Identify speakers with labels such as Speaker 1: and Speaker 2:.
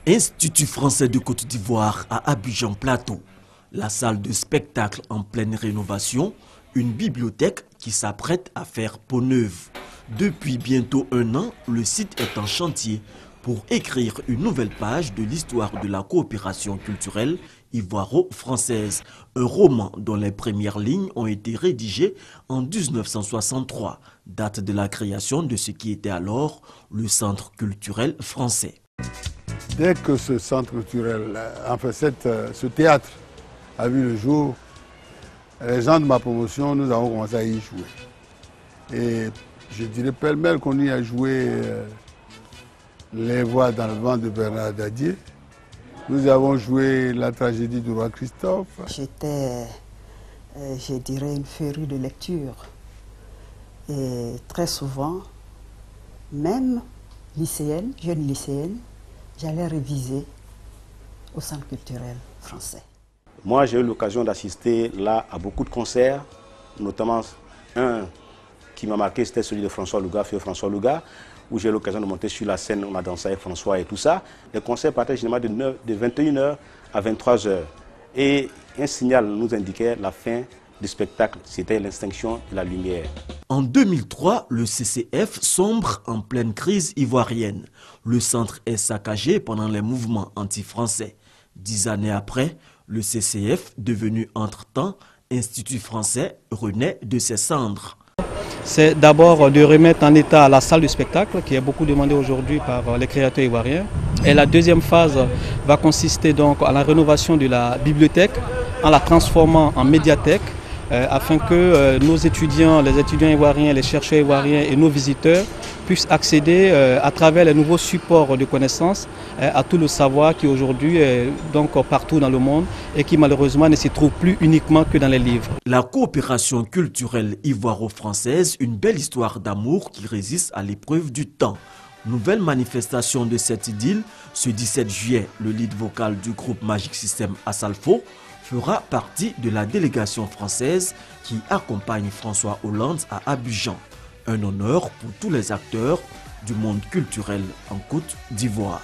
Speaker 1: Institut français de Côte d'Ivoire à Abidjan Plateau, la salle de spectacle en pleine rénovation, une bibliothèque qui s'apprête à faire peau neuve. Depuis bientôt un an, le site est en chantier pour écrire une nouvelle page de l'histoire de la coopération culturelle ivoiro-française. Un roman dont les premières lignes ont été rédigées en 1963, date de la création de ce qui était alors le Centre culturel français.
Speaker 2: Dès que ce centre culturel, enfin ce théâtre a vu le jour, les gens de ma promotion, nous avons commencé à y jouer. Et je dirais pêle-mêle qu'on y a joué Les Voix dans le vent de Bernard Dadier. Nous avons joué La tragédie du roi Christophe.
Speaker 3: J'étais, je dirais, une férue de lecture. Et très souvent, même lycéenne, jeune lycéenne, j'allais réviser au Centre culturel français.
Speaker 4: Moi, j'ai eu l'occasion d'assister là à beaucoup de concerts, notamment un qui m'a marqué, c'était celui de François Louga, Feu François Louga, où j'ai eu l'occasion de monter sur la scène, on a dansé avec François et tout ça. Les concerts partaient généralement de 21h à 23h. Et un signal nous indiquait la fin du spectacle, c'était l'extinction de la lumière.
Speaker 1: En 2003, le CCF sombre en pleine crise ivoirienne. Le centre est saccagé pendant les mouvements anti-français. 10 années après, le CCF, devenu entre-temps Institut français, renaît de ses cendres.
Speaker 5: C'est d'abord de remettre en état la salle de spectacle qui est beaucoup demandée aujourd'hui par les créateurs ivoiriens. Et la deuxième phase va consister donc à la rénovation de la bibliothèque en la transformant en médiathèque afin que nos étudiants, les étudiants ivoiriens, les chercheurs ivoiriens et nos visiteurs puissent accéder à travers les nouveaux supports de connaissances à tout le savoir qui aujourd'hui est donc partout dans le monde et qui malheureusement ne se trouve plus uniquement que dans les livres.
Speaker 1: La coopération culturelle ivoiro-française, une belle histoire d'amour qui résiste à l'épreuve du temps. Nouvelle manifestation de cette idylle, ce 17 juillet, le lead vocal du groupe Magic System Assalfo fera partie de la délégation française qui accompagne François Hollande à Abidjan. Un honneur pour tous les acteurs du monde culturel en Côte d'Ivoire.